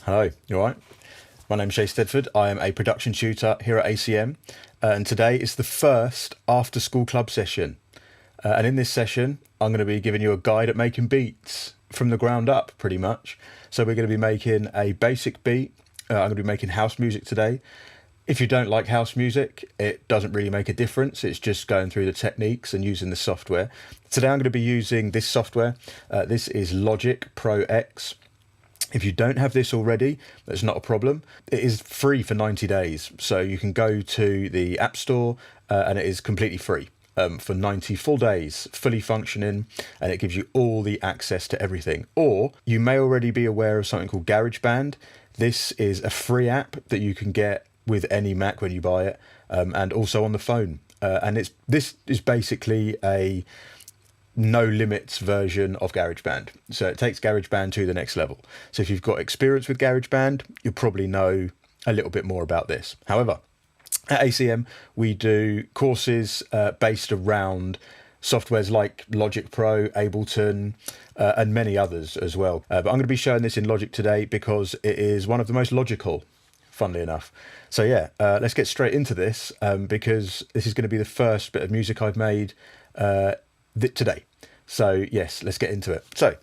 Hello, you alright? My name's Shay Stedford. I am a production tutor here at ACM, and today is the first after school club session. And in this session, I'm going to be giving you a guide at making beats from the ground up, pretty much. So we're going to be making a basic beat. I'm going to be making house music today. If you don't like house music, it doesn't really make a difference. It's just going through the techniques and using the software. Today I'm going to be using this software. This is Logic Pro X. If you don't have this already, that's not a problem. It is free for 90 days. So you can go to the App Store and it is completely free for 90 full days, fully functioning, and it gives you all the access to everything. Or you may already be aware of something called GarageBand. This is a free app that you can get with any Mac when you buy it, and also on the phone. And this is basically a no limits version of GarageBand. So it takes GarageBand to the next level. So if you've got experience with GarageBand, you'll probably know a little bit more about this. However, at ACM, we do courses based around softwares like Logic Pro, Ableton, and many others as well. But I'm going to be showing this in Logic today because it is one of the most logical, funnily enough. So yeah, let's get straight into this because this is going to be the first bit of music I've made today. So yes, let's get into it. So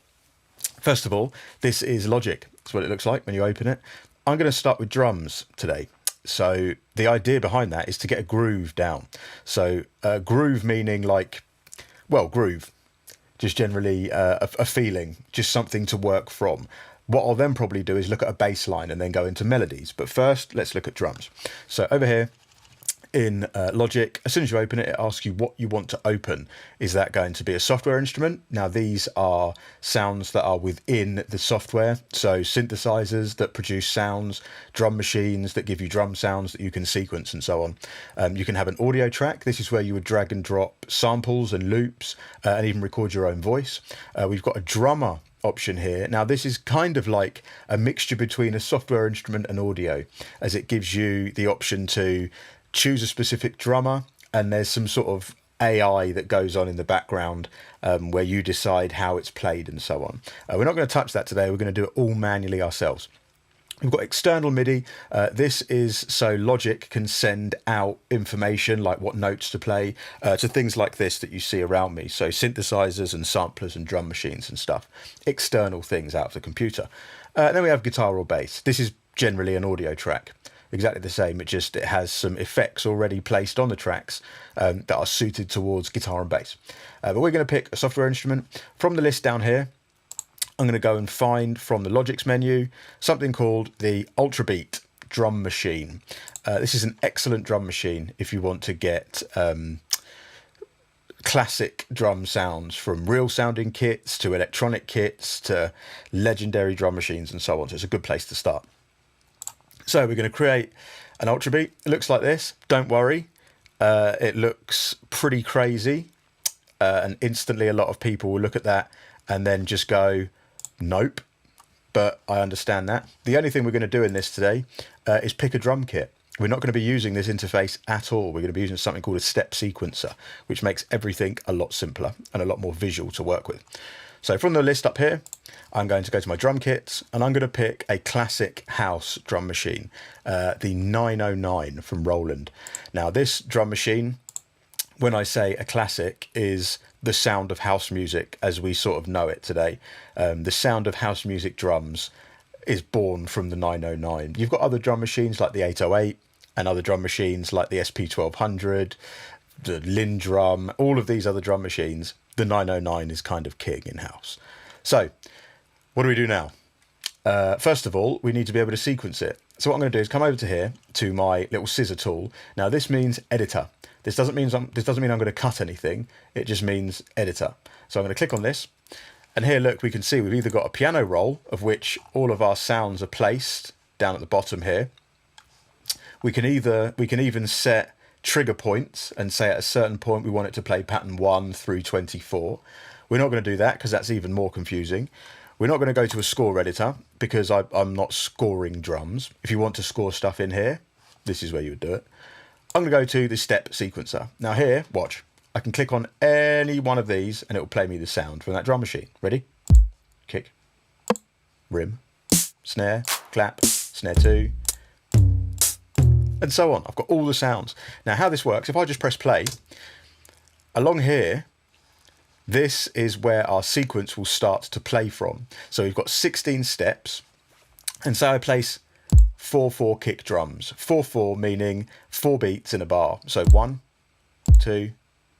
first of all, this is Logic. That's what it looks like when you open it. I'm going to start with drums today. So the idea behind that is to get a groove down. So groove meaning like, well, groove, just generally a feeling, just something to work from. What I'll then probably do is look at a bass line and then go into melodies. But first, let's look at drums. So over here in Logic, as soon as you open it, it asks you what you want to open. Is that going to be a software instrument? Now, these are sounds that are within the software. So synthesizers that produce sounds, drum machines that give you drum sounds that you can sequence and so on. You can have an audio track. This is where you would drag and drop samples and loops and even record your own voice. We've got a drummer option here. Now this is kind of like a mixture between a software instrument and audio, as it gives you the option to choose a specific drummer, and there's some sort of AI that goes on in the background where you decide how it's played and so on. We're not going to touch that today. We're going to do it all manually ourselves. We've got external MIDI. This is so Logic can send out information like what notes to play to things like this that you see around me. So synthesizers and samplers and drum machines and stuff. External things out of the computer. Then we have guitar or bass. This is generally an audio track. Exactly the same, it has some effects already placed on the tracks that are suited towards guitar and bass. But we're going to pick a software instrument. From the list down here, I'm going to go and find from the Logic's menu something called the Ultrabeat drum machine. This is an excellent drum machine if you want to get classic drum sounds, from real sounding kits to electronic kits to legendary drum machines and so on. So it's a good place to start. So we're going to create an Ultrabeat. It looks like this. Don't worry. It looks pretty crazy. And instantly a lot of people will look at that and then just go, nope. But I understand that. The only thing we're going to do in this today is pick a drum kit. We're not going to be using this interface at all. We're going to be using something called a step sequencer, which makes everything a lot simpler and a lot more visual to work with. So from the list up here, I'm going to go to my drum kits and I'm going to pick a classic house drum machine, the 909 from Roland. Now this drum machine, when I say a classic, is the sound of house music as we sort of know it today. The sound of house music drums is born from the 909. You've got other drum machines like the 808 and other drum machines like the SP1200, the Lindrum, all of these other drum machines. The 909 is kind of king in house. So what do we do now? First of all, we need to be able to sequence it. So what I'm going to do is come over to here to my little scissor tool. Now this means editor. This doesn't mean I'm going to cut anything. It just means editor. So I'm going to click on this. And here, look, we can see we've either got a piano roll of which all of our sounds are placed down at the bottom here. We can even set trigger points and say at a certain point we want it to play pattern 1 through 24. We're not going to do that because that's even more confusing. We're not going to go to a score editor because I'm not scoring drums. If you want to score stuff in here, this is where you would do it. I'm going to go to the step sequencer. Now here, watch. I can click on any one of these and it will play me the sound from that drum machine. Ready? Kick, rim, snare, clap, snare 2, and so on. I've got all the sounds. Now how this works, if I just press play, along here, this is where our sequence will start to play from. So we've got 16 steps, and so I place 4/4 kick drums. 4/4 meaning 4 beats in a bar. So 1, 2,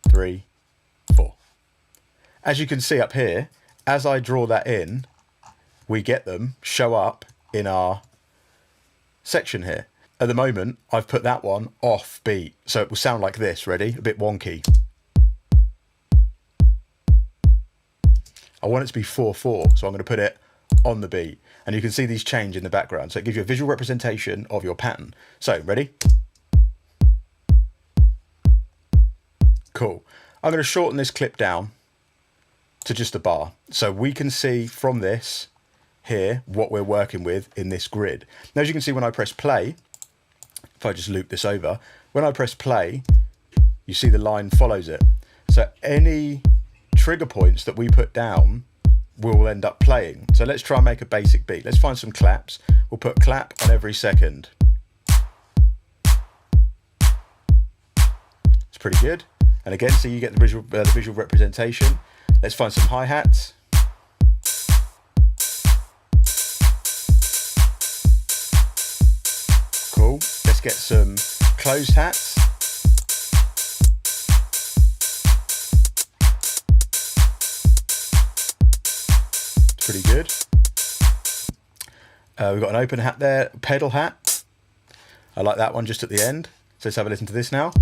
3, 4. As you can see up here, as I draw that in, we get them show up in our section here. At the moment, I've put that one off beat, so it will sound like this. Ready? A bit wonky. I want it to be 4/4, so I'm going to put it on the beat. And you can see these change in the background. So it gives you a visual representation of your pattern. So, ready? Cool. I'm going to shorten this clip down to just a bar. So we can see from this here what we're working with in this grid. Now, as you can see, when I press play, if I just loop this over, when I press play, you see the line follows it. So any trigger points that we put down will end up playing. So let's try and make a basic beat. Let's find some claps. We'll put clap on every second. It's pretty good. And again, so you get the visual representation. Let's find some hi-hats. Cool. Let's get some closed hats. Pretty good. We've got an open hat there, pedal hat. I like that one just at the end. So let's have a listen to this now.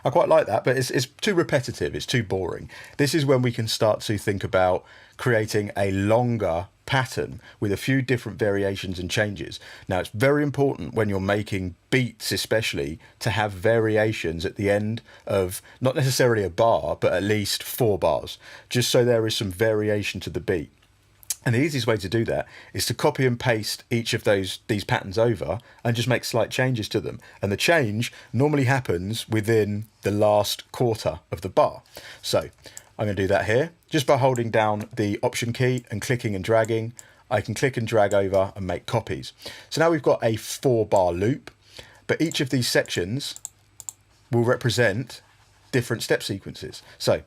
I quite like that, but it's too repetitive, it's too boring. This is when we can start to think about creating a longer pattern with a few different variations and changes. Now, it's very important when you're making beats especially to have variations at the end of not necessarily a bar, but at least 4 bars, just so there is some variation to the beat. And the easiest way to do that is to copy and paste each of these patterns over and just make slight changes to them. And the change normally happens within the last quarter of the bar. So I'm going to do that here. Just by holding down the Option key and clicking and dragging, I can click and drag over and make copies. So now we've got a 4-bar loop, but each of these sections will represent different step sequences. So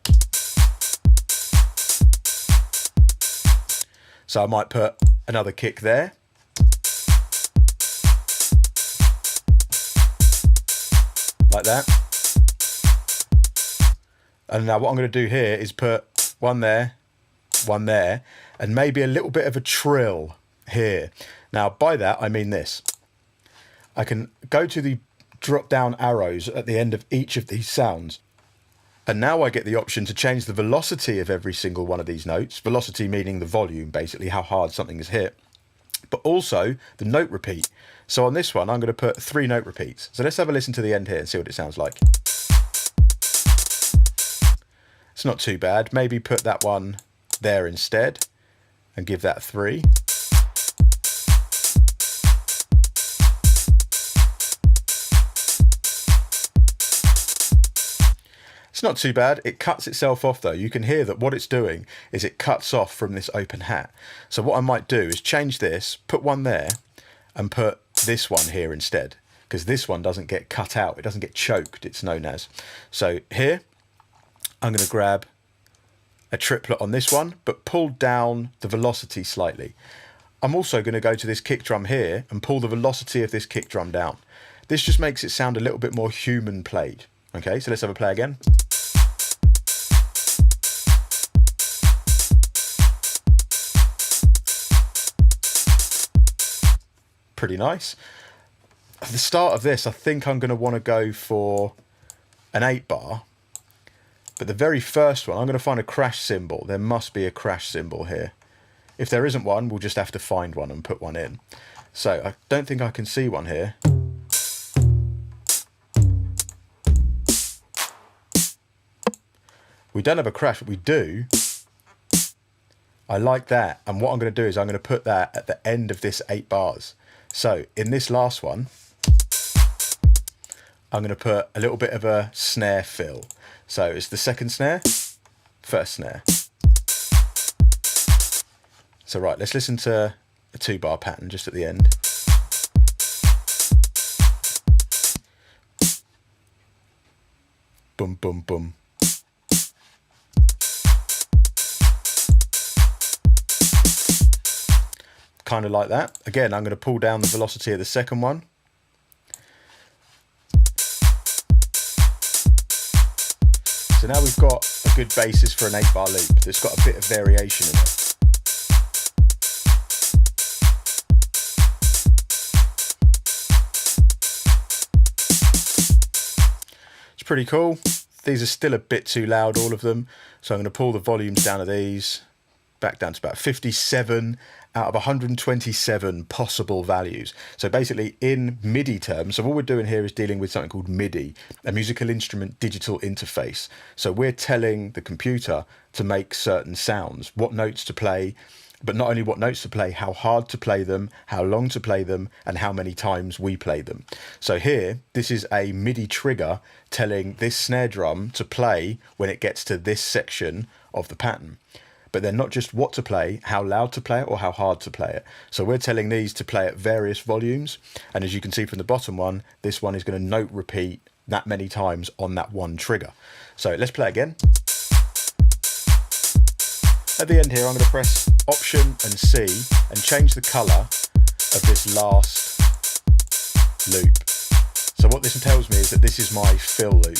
I might put another kick there. Like that. And now what I'm going to do here is put one there, and maybe a little bit of a trill here. Now by that I mean this. I can go to the drop down arrows at the end of each of these sounds. And now I get the option to change the velocity of every single one of these notes. Velocity meaning the volume, basically how hard something is hit. But also the note repeat. So on this one, I'm going to put 3 note repeats. So let's have a listen to the end here and see what it sounds like. It's not too bad. Maybe put that one there instead and give that 3. It's not too bad. It cuts itself off though. You can hear that what it's doing is it cuts off from this open hat. So what I might do is change this, put one there and put this one here instead, because this one doesn't get cut out. It doesn't get choked, it's known as. So here, I'm going to grab a triplet on this one, but pull down the velocity slightly. I'm also going to go to this kick drum here and pull the velocity of this kick drum down. This just makes it sound a little bit more human played. Okay, so let's have a play again. Pretty nice. At the start of this, I think I'm going to want to go for an 8-bar. But the very first one, I'm going to find a crash cymbal. There must be a crash cymbal here. If there isn't one, we'll just have to find one and put one in. So I don't think I can see one here. We don't have a crash, but we do. I like that. And what I'm going to do is I'm going to put that at the end of this 8 bars. So in this last one, I'm going to put a little bit of a snare fill. So it's the second snare, first snare. So right, let's listen to a 2-bar pattern just at the end. Boom, boom, boom. Kind of like that. Again, I'm going to pull down the velocity of the second one. So now we've got a good basis for an 8-bar loop that's got a bit of variation in it. It's pretty cool. These are still a bit too loud, all of them. So I'm going to pull the volumes down of these back down to about 57 out of 127 possible values. So basically in MIDI terms, so all we're doing here is dealing with something called MIDI, a musical instrument digital interface. So we're telling the computer to make certain sounds, what notes to play, but not only what notes to play, how hard to play them, how long to play them, and how many times we play them. So here, this is a MIDI trigger telling this snare drum to play when it gets to this section of the pattern. But then not just what to play, how loud to play it or how hard to play it. So we're telling these to play at various volumes. And as you can see from the bottom one, this one is going to note repeat that many times on that one trigger. So let's play again. At the end here, I'm going to press Option and C and change the colour of this last loop. So what this tells me is that this is my fill loop.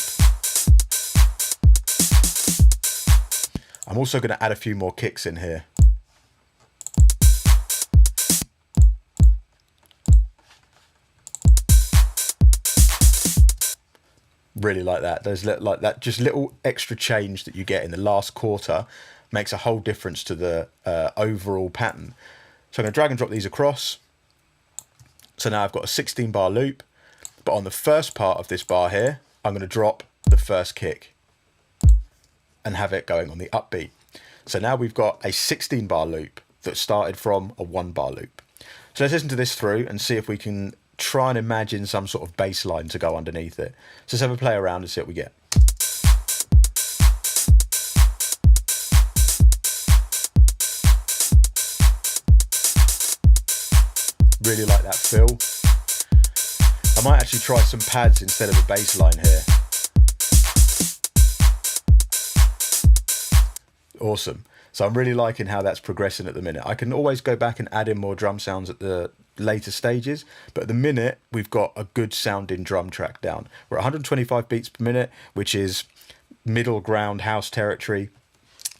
I'm also going to add a few more kicks in here. Really like that. There's like that, just little extra change that you get in the last quarter makes a whole difference to the overall pattern. So I'm going to drag and drop these across. So now I've got a 16-bar loop, but on the first part of this bar here, I'm going to drop the first kick and have it going on the upbeat. So now we've got a 16-bar loop that started from a 1-bar loop. So let's listen to this through and see if we can try and imagine some sort of bass line to go underneath it. So let's have a play around and see what we get. Really like that fill. I might actually try some pads instead of a bass line here. Awesome. So I'm really liking how that's progressing at the minute. I can always go back and add in more drum sounds at the later stages, but at the minute we've got a good sounding drum track down. We're at 125 beats per minute, which is middle ground house territory.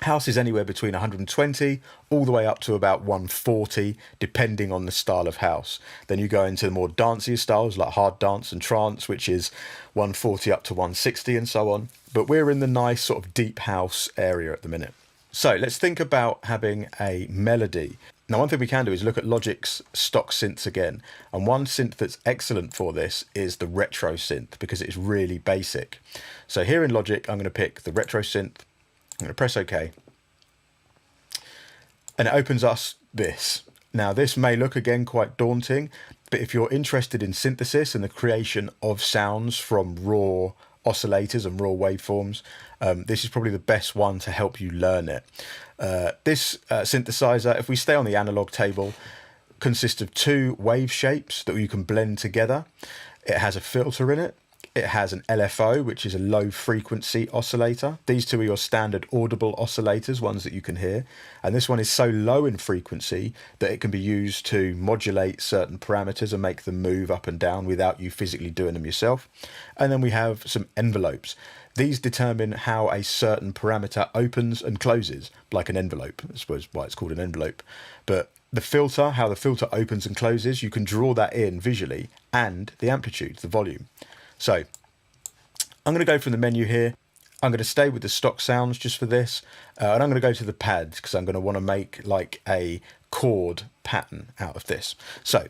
House is anywhere between 120 all the way up to about 140, depending on the style of house. Then you go into the more dancier styles like hard dance and trance, which is 140 up to 160 and so on. But we're in the nice sort of deep house area at the minute. So let's think about having a melody. Now, one thing we can do is look at Logic's stock synths again. And one synth that's excellent for this is the retro synth because it's really basic. So here in Logic, I'm going to pick the retro synth. I'm going to press OK. And it opens us this. Now, this may look again quite daunting, but if you're interested in synthesis and the creation of sounds from raw oscillators and raw waveforms, this is probably the best one to help you learn it. This synthesizer, if we stay on the analog table, consists of 2 wave shapes that you can blend together. It has a filter in it. It has an LFO, which is a low frequency oscillator. These 2 are your standard audible oscillators, ones that you can hear. And this one is so low in frequency that it can be used to modulate certain parameters and make them move up and down without you physically doing them yourself. And then we have some envelopes. These determine how a certain parameter opens and closes, like an envelope. I suppose why it's called an envelope. But the filter, how the filter opens and closes, you can draw that in visually, and the amplitude, the volume. So I'm going to go from the menu here. I'm going to stay with the stock sounds just for this. And I'm going to go to the pads because I'm going to want to make like a chord pattern out of this. So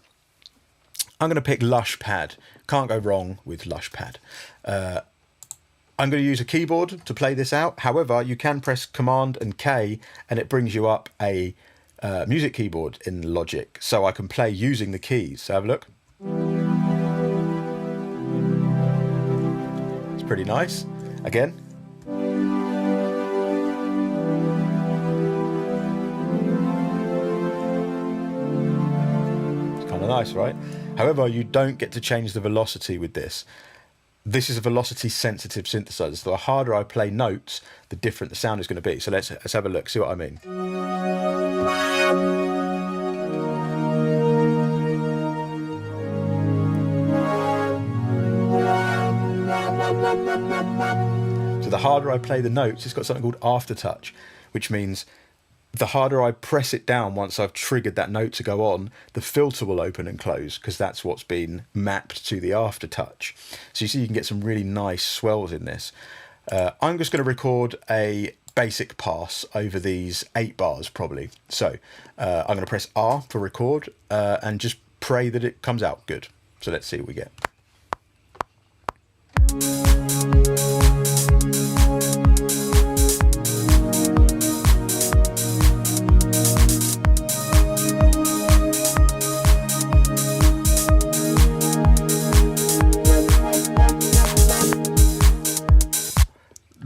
I'm going to pick Lush Pad. Can't go wrong with Lush Pad. I'm going to use a keyboard to play this out. However, you can press Command and K and it brings you up a music keyboard in Logic. So I can play using the keys. So have a look. pretty nice. Again. It's kind of nice, right? However, you don't get to change the velocity with this. This is a velocity sensitive synthesizer, so the harder I play notes, the different the sound is going to be. So let's have a look, see what I mean. So the harder I play the notes, it's got something called aftertouch, which means the harder I press it down once I've triggered that note to go on, the filter will open and close, because that's what's been mapped to the aftertouch. So you see you can get some really nice swells in this. I'm just going to record a basic pass over these 8 bars probably. So I'm going to press R for record and just pray that it comes out good. So let's see what we get.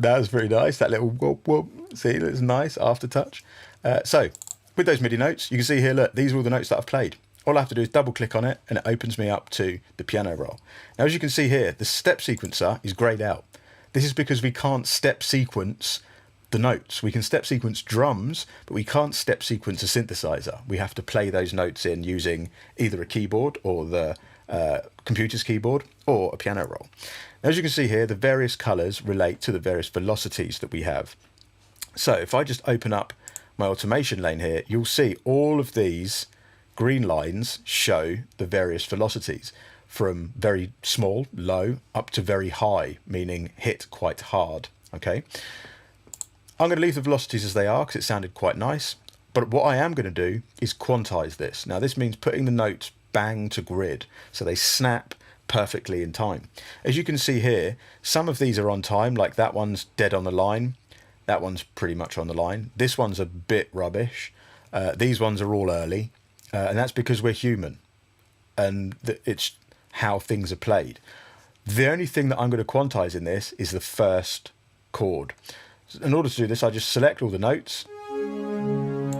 That was pretty nice, that little whoop whoop. See, it's nice aftertouch. So with those MIDI notes, you can see here, look, these are all the notes that I've played. All I have to do is double click on it and it opens me up to the piano roll. Now, as you can see here, the step sequencer is grayed out. This is because we can't step sequence the notes. We can step sequence drums, but we can't step sequence a synthesizer. We have to play those notes in using either a keyboard or the computer's keyboard or a piano roll. Now, as you can see here, the various colours relate to the various velocities that we have. So if I just open up my automation lane here, you'll see all of these green lines show the various velocities from very small, low, up to very high, meaning hit quite hard. Okay, I'm going to leave the velocities as they are because it sounded quite nice. But what I am going to do is quantize this. Now, this means putting the notes bang to grid so they snap perfectly in time. As you can see here, some of these are on time, like that one's dead on the line. That one's pretty much on the line. This one's a bit rubbish. These ones are all early. And that's because we're human. And it's how things are played. The only thing that I'm going to quantize in this is the first chord. In order to do this, I just select all the notes.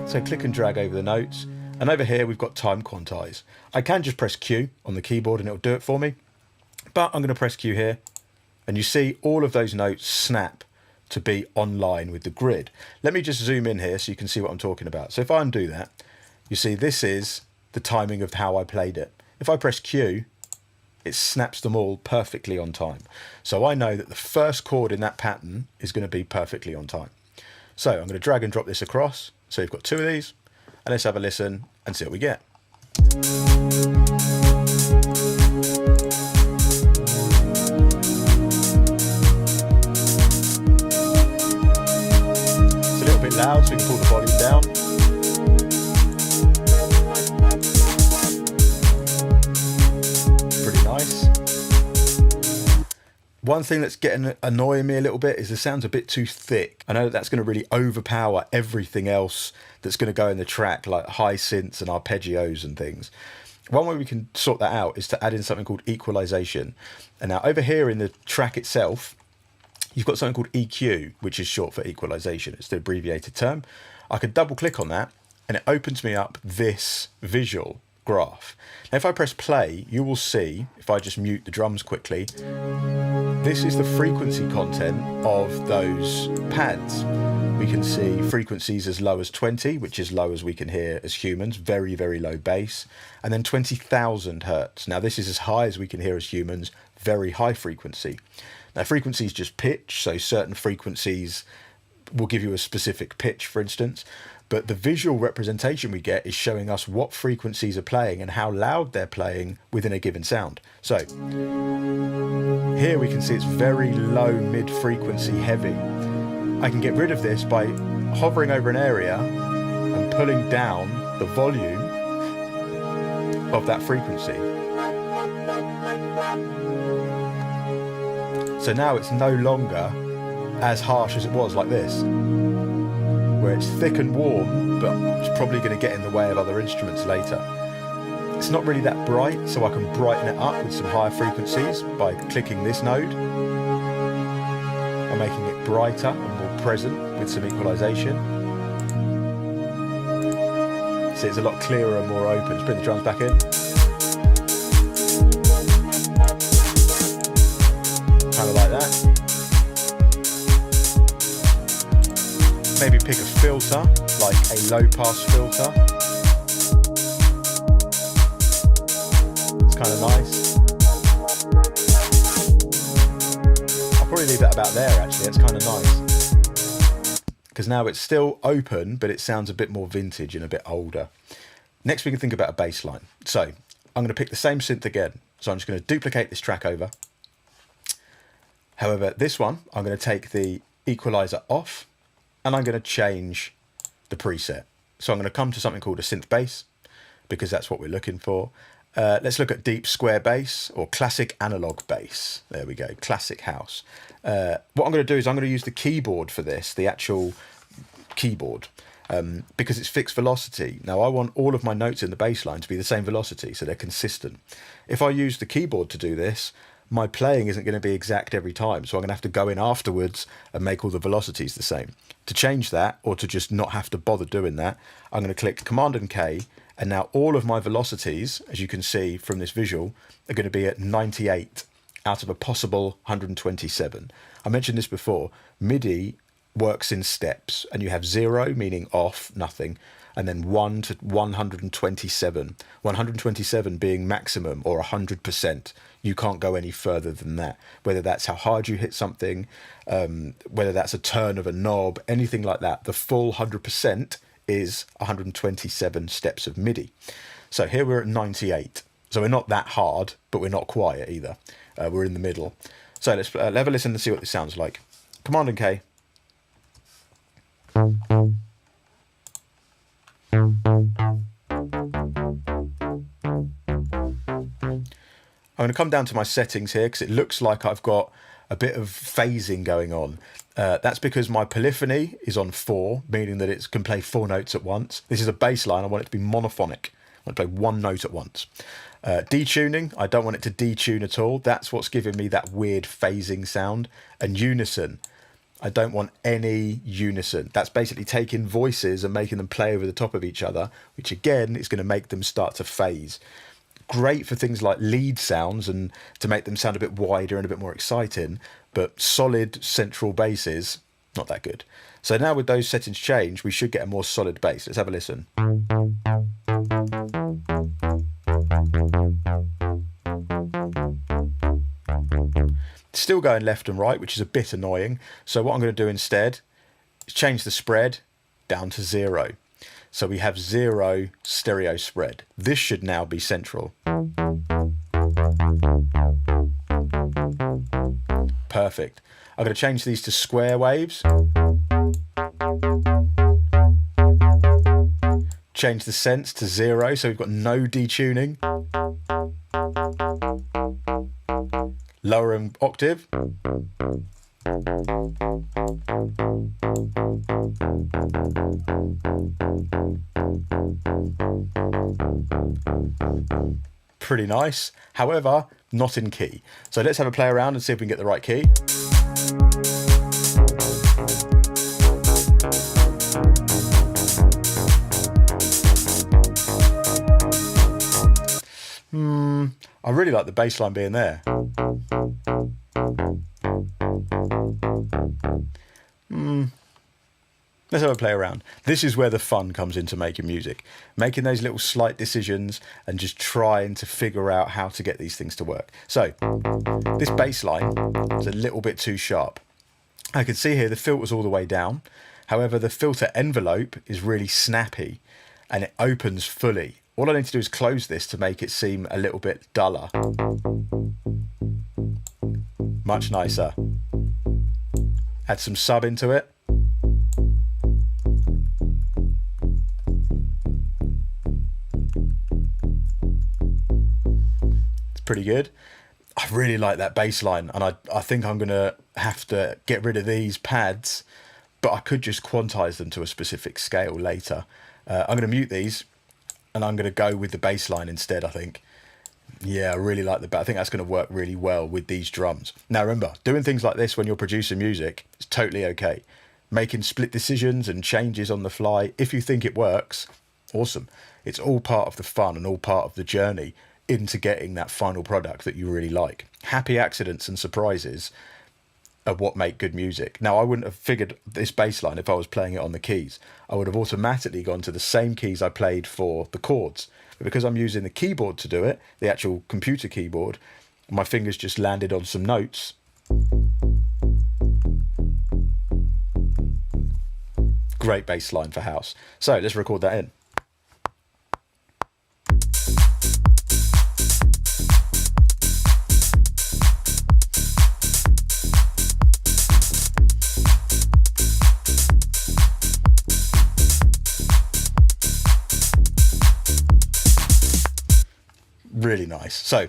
So click and drag over the notes. And over here, we've got time quantize. I can just press Q on the keyboard and it'll do it for me. But I'm going to press Q here. And you see all of those notes snap to be online with the grid. Let me just zoom in here so you can see what I'm talking about. So if I undo that, you see this is the timing of how I played it. If I press Q, it snaps them all perfectly on time. So I know that the first chord in that pattern is going to be perfectly on time. So I'm going to drag and drop this across. So you've got 2 of these. And let's have a listen and see what we get. It's a little bit loud, so we can pull the volume down. Pretty nice. One thing that's annoying me a little bit is the sound's a bit too thick. I know that's going to really overpower everything else that's going to go in the track, like high synths and arpeggios and things. One way we can sort that out is to add in something called equalization. And now over here in the track itself, you've got something called EQ, which is short for equalization. It's the abbreviated term. I could double click on that and it opens me up this visual graph. Now, if I press play, you will see, if I just mute the drums quickly, this is the frequency content of those pads. We can see frequencies as low as 20, which is low as we can hear as humans, very, very low bass, and then 20,000 hertz. Now, this is as high as we can hear as humans, very high frequency. Now, frequency is just pitch, so certain frequencies will give you a specific pitch, for instance, but the visual representation we get is showing us what frequencies are playing and how loud they're playing within a given sound. So here we can see it's very low mid-frequency heavy. I can get rid of this by hovering over an area and pulling down the volume of that frequency. So now it's no longer as harsh as it was like this, where it's thick and warm, but it's probably going to get in the way of other instruments later. It's not really that bright, so I can brighten it up with some higher frequencies by clicking this node. making it brighter and more present with some equalization. See, it's a lot clearer and more open. Let's bring the drums back in. Kind of like that. Maybe pick a filter, like a low pass filter. It's kind of nice. I'll probably leave that about there actually, it's kind of nice. Because now it's still open, but it sounds a bit more vintage and a bit older. Next we can think about a bass line. So I'm going to pick the same synth again. So I'm just going to duplicate this track over. However, this one, I'm going to take the equalizer off and I'm going to change the preset. So I'm going to come to something called a synth bass because that's what we're looking for. Let's look at deep square bass or classic analog bass. There we go, classic house. What I'm going to do is I'm going to use the keyboard for this, the actual keyboard, because it's fixed velocity. Now I want all of my notes in the bass line to be the same velocity, so they're consistent. If I use the keyboard to do this, my playing isn't going to be exact every time, so I'm going to have to go in afterwards and make all the velocities the same. To change that, or to just not have to bother doing that, I'm going to click Command and K, and now all of my velocities, as you can see from this visual, are going to be at 98 out of a possible 127. I mentioned this before, MIDI works in steps, and you have 0 meaning off, nothing, and then 1 to 127. 127 being maximum or 100%. You can't go any further than that. Whether that's how hard you hit something, whether that's a turn of a knob, anything like that. The full 100% is 127 steps of MIDI. So here we're at 98. So we're not that hard, but we're not quiet either. We're in the middle. So let's have a listen and see what this sounds like. Command and K. I'm going to come down to my settings here because it looks like I've got a bit of phasing going on. That's because my polyphony is on 4, meaning that it can play 4 notes at once. This is a bass line, I want it to be monophonic. I want to play 1 note at once. Detuning, I don't want it to detune at all. That's what's giving me that weird phasing sound. And unison, I don't want any unison. That's basically taking voices and making them play over the top of each other, which again is going to make them start to phase. Great for things like lead sounds and to make them sound a bit wider and a bit more exciting, but solid central basses, not that good. So now with those settings changed, we should get a more solid bass. Let's have a listen. Still going left and right, which is a bit annoying. So what I'm going to do instead is change the spread down to 0. So we have 0 stereo spread. This should now be central. Perfect. I'm going to change these to square waves. Change the sense to 0, so we've got no detuning. Lower an octave. Pretty nice, however, not in key. So let's have a play around and see if we can get the right key. I really like the bass line being there. Let's have a play around. This is where the fun comes into making music. Making those little slight decisions and just trying to figure out how to get these things to work. So, this bass line is a little bit too sharp. I can see here the filter's all the way down. However, the filter envelope is really snappy and it opens fully. All I need to do is close this to make it seem a little bit duller. Much nicer. Add some sub into it. Pretty good. I really like that bass line, and I think I'm gonna have to get rid of these pads, but I could just quantize them to a specific scale later. I'm gonna mute these and I'm gonna go with the bass line instead, I think. Yeah, I really like I think that's going to work really well with these drums. Now remember, doing things like this when you're producing music is totally okay. Making split decisions and changes on the fly, if you think it works, awesome. It's all part of the fun and all part of the journey into getting that final product that you really like. Happy accidents and surprises are what make good music. Now, I wouldn't have figured this bass line if I was playing it on the keys. I would have automatically gone to the same keys I played for the chords. But because I'm using the keyboard to do it, the actual computer keyboard, my fingers just landed on some notes. Great bass line for house. So let's record that in. Really nice. So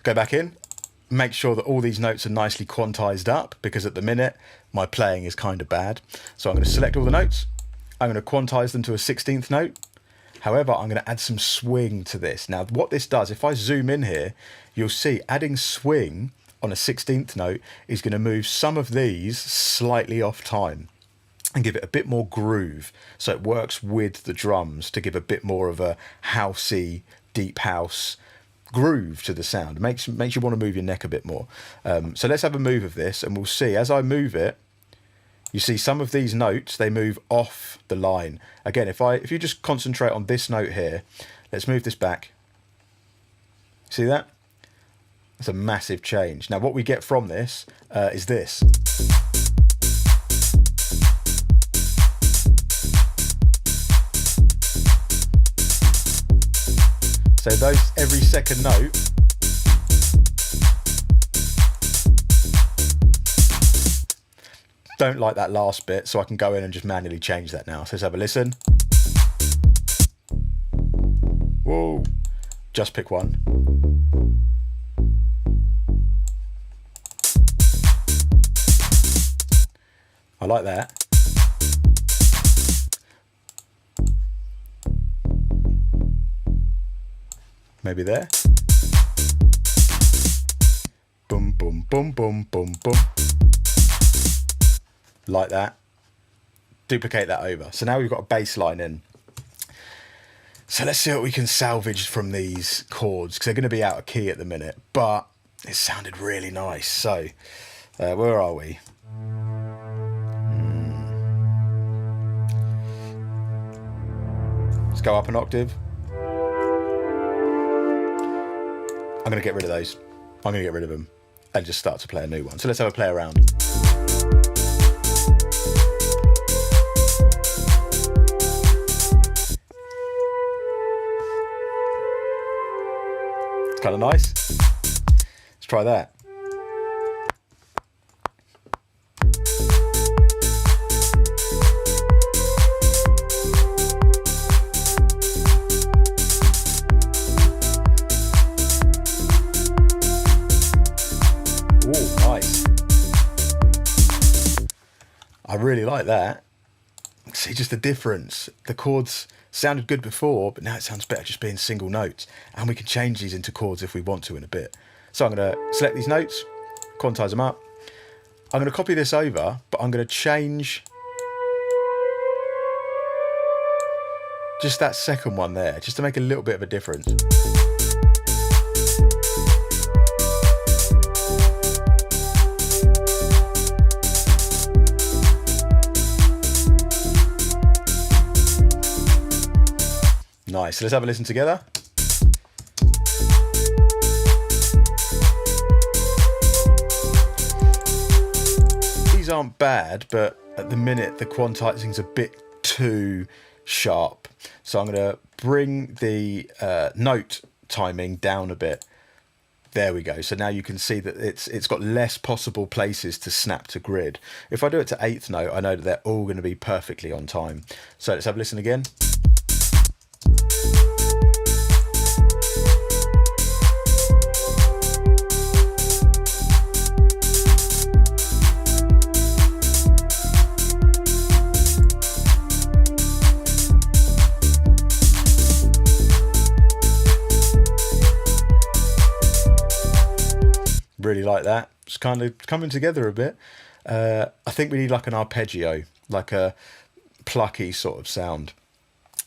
go back in, make sure that all these notes are nicely quantized up, because at the minute my playing is kind of bad. So I'm going to select all the notes. I'm going to quantize them to a 16th note. However, I'm going to add some swing to this. Now what this does, if I zoom in here, you'll see adding swing on a 16th note is going to move some of these slightly off time and give it a bit more groove. So it works with the drums to give a bit more of a housey, deep house groove to the sound. Makes you want to move your neck a bit more. So let's have a move of this, and we'll see as I move it, you see some of these notes, they move off the line. Again, if you just concentrate on this note here, let's move this back. See that? That's a massive change. Now what we get from this is this. So those every second note don't like that last bit, so I can go in and just manually change that now. So let's have a listen. Whoa, just pick one. I like that. Maybe there. Boom, boom, boom, boom, boom, boom. Like that. Duplicate that over. So now we've got a bass line in. So let's see what we can salvage from these chords, because they're going to be out of key at the minute, but it sounded really nice. So where are we? Let's go up an octave. I'm going to get rid of those. I'm going to get rid of them and just start to play a new one. So let's have a play around. It's kind of nice. Let's try that. I really like that. See just the difference. The chords sounded good before, but now it sounds better just being single notes. And we can change these into chords if we want to in a bit. So I'm going to select these notes, quantize them up. I'm going to copy this over, but I'm going to change just that second one there, just to make a little bit of a difference. Nice, so let's have a listen together. These aren't bad, but at the minute the quantizing's a bit too sharp. So I'm going to bring the note timing down a bit. There we go. So now you can see that it's got less possible places to snap to grid. If I do it to 8th note, I know that they're all going to be perfectly on time. So let's have a listen again. really like that. It's kind of coming together a bit. I think we need like an arpeggio, like a plucky sort of sound.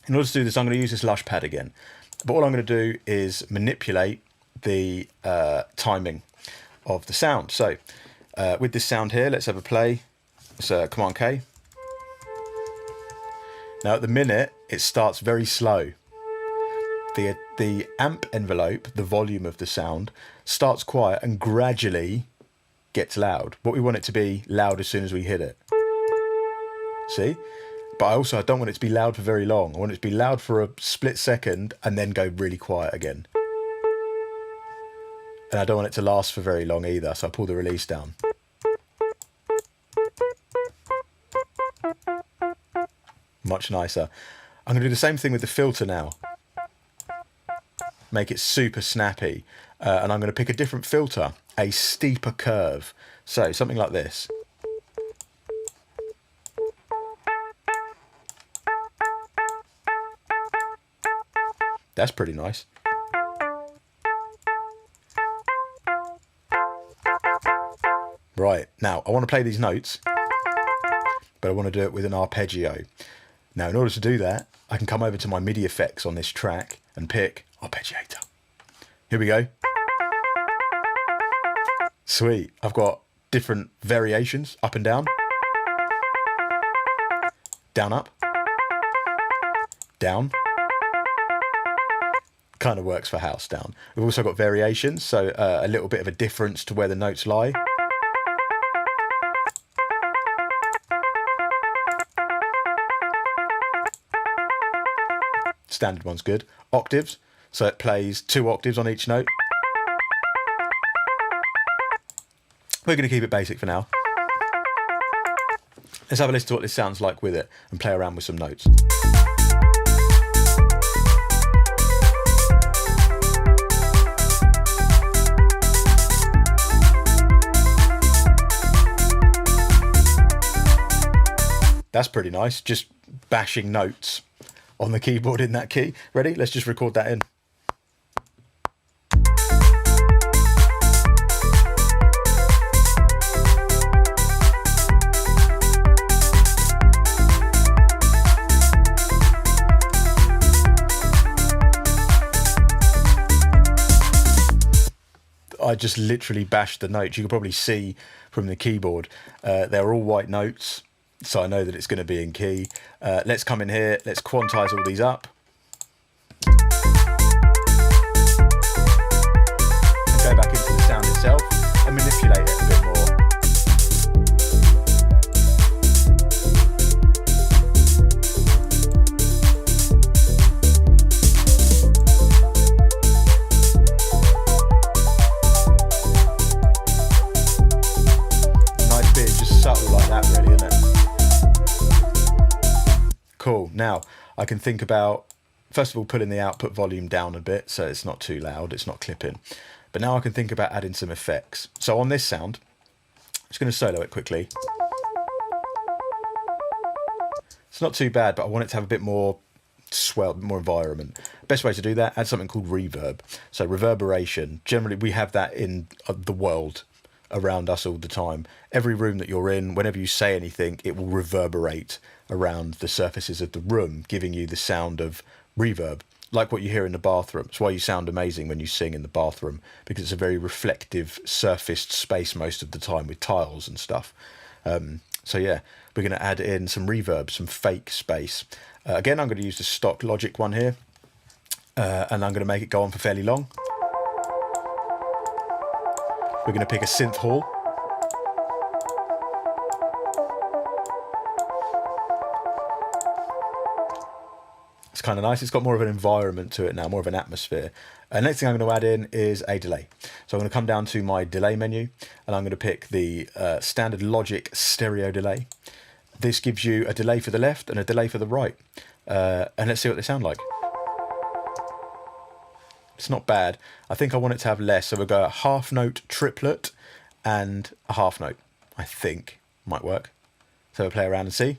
In order to do this, I'm going to use this lush pad again. But all I'm going to do is manipulate the timing of the sound. So with this sound here, let's have a play. So Command K. Now at the minute, it starts very slow. The amp envelope, the volume of the sound, starts quiet and gradually gets loud. What we want it to be loud as soon as we hit it. See? But I don't want it to be loud for very long. I want it to be loud for a split second and then go really quiet again. And I don't want it to last for very long either, so I pull the release down. Much nicer. I'm going to do the same thing with the filter now. Make it super snappy. And I'm going to pick a different filter, a steeper curve. So something like this. That's pretty nice. Right, now I want to play these notes, but I want to do it with an arpeggio. Now in order to do that, I can come over to my MIDI effects on this track and pick arpeggiator. Here we go. Sweet, I've got different variations, up and down, down, up, down. Kind of works for house down. We've also got variations, so a little bit of a difference to where the notes lie. Standard one's good. Octaves, so it plays 2 octaves on each note. We're going to keep it basic for now. Let's have a listen to what this sounds like with it and play around with some notes. That's pretty nice, just bashing notes on the keyboard in that key. Ready? Let's just record that in. I just literally bashed the notes. You can probably see from the keyboard, they're all white notes. So I know that it's going to be in key. Let's come in here, let's quantize all these up. And go back into the sound itself and manipulate it a bit more. Nice bit, just subtle like that really, isn't it? Cool. Now I can think about, first of all, pulling the output volume down a bit so it's not too loud, it's not clipping. But now I can think about adding some effects. So on this sound, I'm just going to solo it quickly. It's not too bad, but I want it to have a bit more swell, more environment. Best way to do that, add something called reverb. So reverberation, generally we have that in the world around us all the time. Every room that you're in, whenever you say anything, it will reverberate around the surfaces of the room, giving you the sound of reverb, like what you hear in the bathroom. It's why you sound amazing when you sing in the bathroom, because it's a very reflective, surfaced space most of the time with tiles and stuff. So yeah, we're going to add in some reverb, some fake space. Again, I'm going to use the stock Logic one here, and I'm going to make it go on for fairly long. We're going to pick a synth hall. It's kind of nice. It's got more of an environment to it now, more of an atmosphere. Next thing I'm going to add in is a delay. So I'm going to come down to my delay menu and I'm going to pick the standard Logic stereo delay. This gives you a delay for the left and a delay for the right. And let's see what they sound like. It's not bad. I think I want it to have less, so we'll go a half note triplet and a half note. I think might work. So we'll play around and see.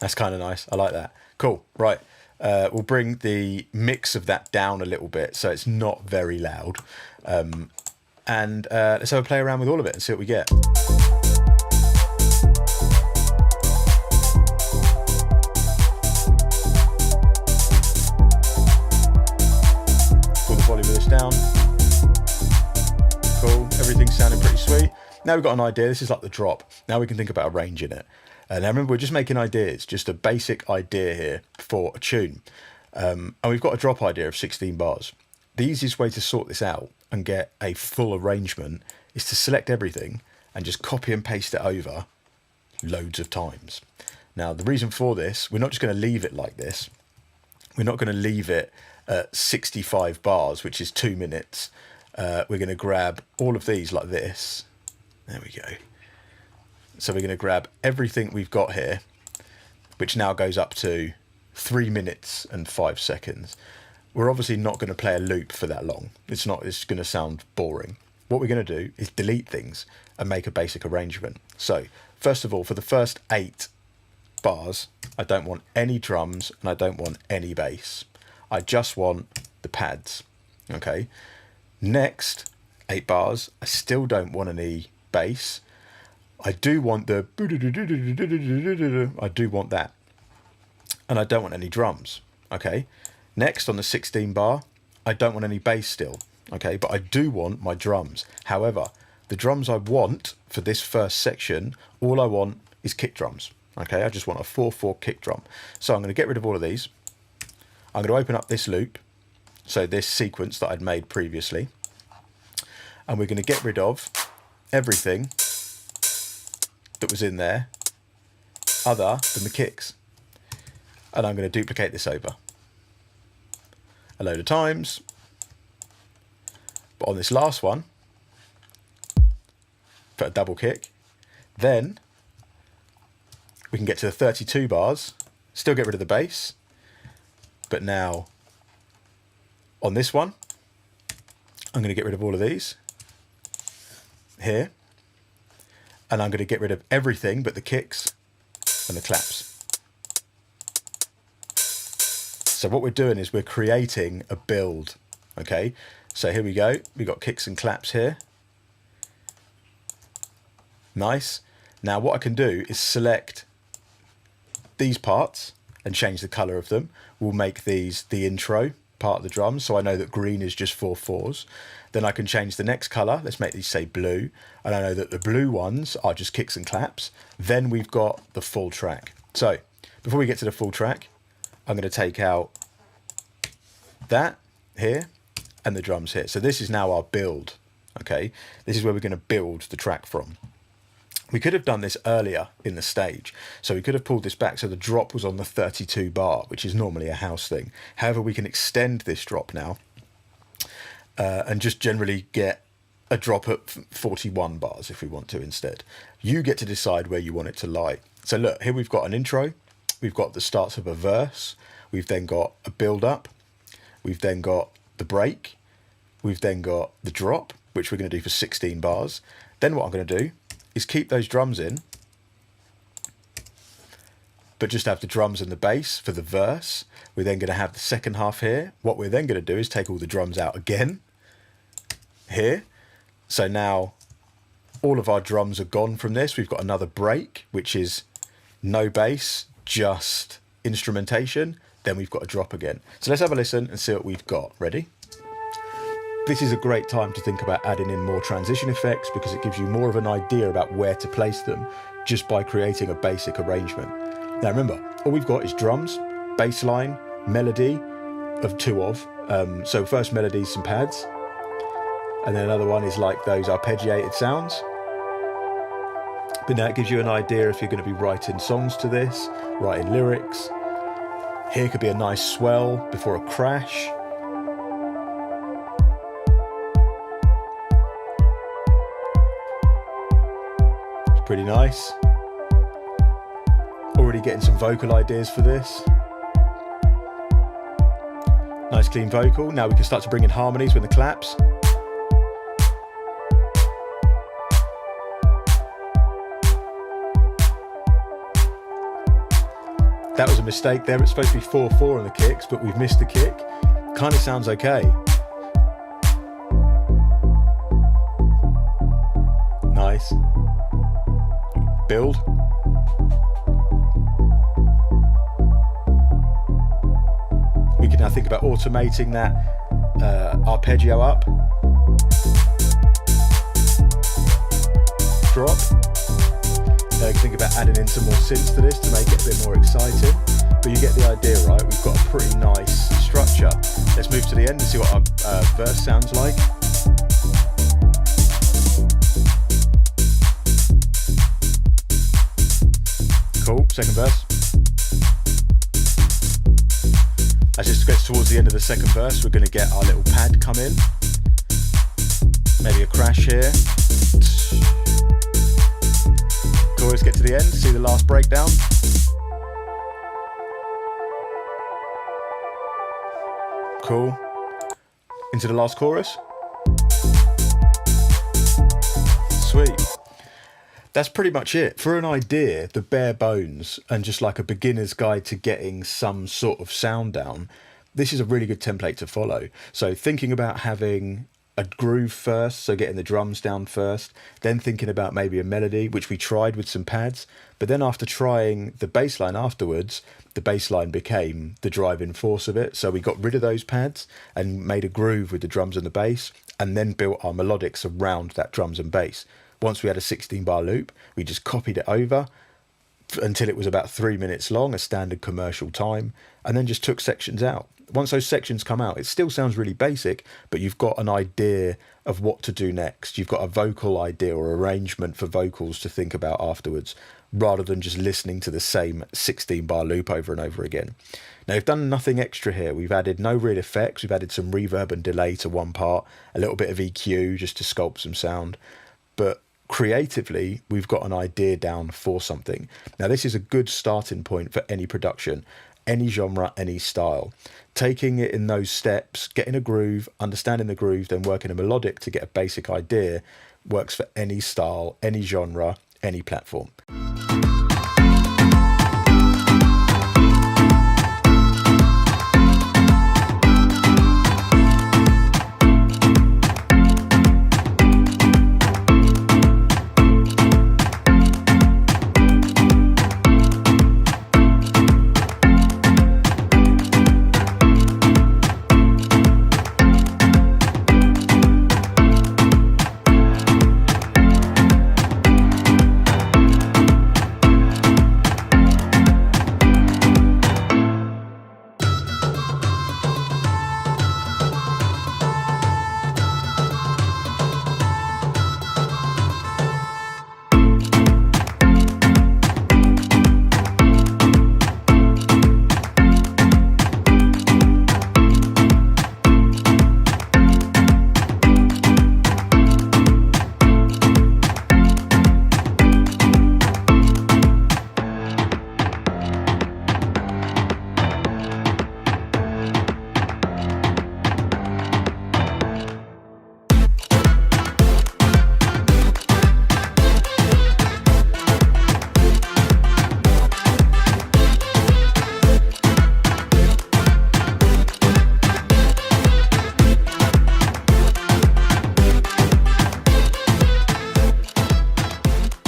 That's kind of nice. I like that. Cool. Right. We'll bring the mix of that down a little bit so it's not very loud. And let's have a play around with all of it and see what we get. Pull the volume of this down. Cool, everything's sounding pretty sweet. Now we've got an idea, this is like the drop. Now we can think about arranging it. And now remember, we're just making ideas, just a basic idea here for a tune. And we've got a drop idea of 16 bars. The easiest way to sort this out and get a full arrangement is to select everything and just copy and paste it over loads of times. Now, the reason for this, we're not just going to leave it like this. We're not going to leave it at 65 bars, which is 2 minutes. We're going to grab all of these like this. There we go. So we're going to grab everything we've got here, which now goes up to 3 minutes and 5 seconds. We're obviously not going to play a loop for that long. It's going to sound boring. What we're going to do is delete things and make a basic arrangement. So first of all, for the first 8 bars, I don't want any drums and I don't want any bass. I just want the pads. Okay. Next 8 bars, I still don't want any bass. I do want the I do want that, and I don't want any drums. Okay, next on the 16 bar, I don't want any bass still. Okay, but I do want my drums. However, the drums I want for this first section, all I want is kick drums. Okay, I just want a 4/4 kick drum. So I'm going to get rid of all of these. I'm going to open up this loop, so this sequence that I'd made previously, and we're going to get rid of everything that was in there other than the kicks, and I'm going to duplicate this over a load of times. But on this last one, put a double kick, then we can get to the 32 bars, still get rid of the bass, but now on this one I'm going to get rid of all of these here, and I'm going to get rid of everything but the kicks and the claps. So what we're doing is we're creating a build. Okay, so here we go. We've got kicks and claps here. Nice. Now what I can do is select these parts and change the color of them. We'll make these the intro part of the drums, so I know that green is just 4/4s. Then I can change the next color. Let's make these say blue, and I know that the blue ones are just kicks and claps. Then we've got the full track. So before we get to the full track, I'm going to take out that here and the drums here. So this is now our build. Okay, this is where we're going to build the track from. We could have done this earlier in the stage, so we could have pulled this back so the drop was on the 32 bar, which is normally a house thing. However, we can extend this drop now and just generally get a drop at 41 bars if we want to instead. You get to decide where you want it to lie. So look, here we've got an intro, we've got the starts of a verse, we've then got a build up, we've then got the break, we've then got the drop, which we're going to do for 16 bars. Then what I'm going to do is keep those drums in, but just have the drums and the bass for the verse. We're then going to have the second half here. What we're then going to do is take all the drums out again here. So now all of our drums are gone from this. We've got another break, which is no bass, just instrumentation. Then we've got a drop again. So let's have a listen and see what we've got. Ready? This is a great time to think about adding in more transition effects because it gives you more of an idea about where to place them just by creating a basic arrangement. Now remember, all we've got is drums, bass line, melody of two of. So first melody is some pads, and then another one is like those arpeggiated sounds. But now it gives you an idea if you're going to be writing songs to this, writing lyrics. Here could be a nice swell before a crash. Pretty nice. Already getting some vocal ideas for this. Nice clean vocal. Now we can start to bring in harmonies with the claps. That was a mistake there. It's supposed to be 4/4 on the kicks, but we've missed the kick. Kind of sounds okay. Nice. Build. We can now think about automating that arpeggio up. Drop. You can think about adding in some more synths to this to make it a bit more exciting. But you get the idea, right? We've got a pretty nice structure. Let's move to the end and see what our verse sounds like. Cool, second verse. As this gets towards the end of the second verse, we're going to get our little pad come in. Maybe a crash here. Cool, let's get to the end, see the last breakdown. Cool. Into the last chorus. Sweet. That's pretty much it. For an idea, the bare bones, and just like a beginner's guide to getting some sort of sound down, this is a really good template to follow. So thinking about having a groove first, so getting the drums down first, then thinking about maybe a melody, which we tried with some pads, but then after trying the bass line afterwards, the bass line became the driving force of it. So we got rid of those pads and made a groove with the drums and the bass, and then built our melodics around that drums and bass. Once we had a 16-bar loop, we just copied it over until it was about 3 minutes long, a standard commercial time, and then just took sections out. Once those sections come out, it still sounds really basic, but you've got an idea of what to do next. You've got a vocal idea or arrangement for vocals to think about afterwards, rather than just listening to the same 16-bar loop over and over again. Now, we've done nothing extra here. We've added no real effects. We've added some reverb and delay to one part, a little bit of EQ just to sculpt some sound. But creatively, we've got an idea down for something. Now, this is a good starting point for any production, any genre, any style. Taking it in those steps, getting a groove, understanding the groove, then working a melodic to get a basic idea works for any style, any genre, any platform.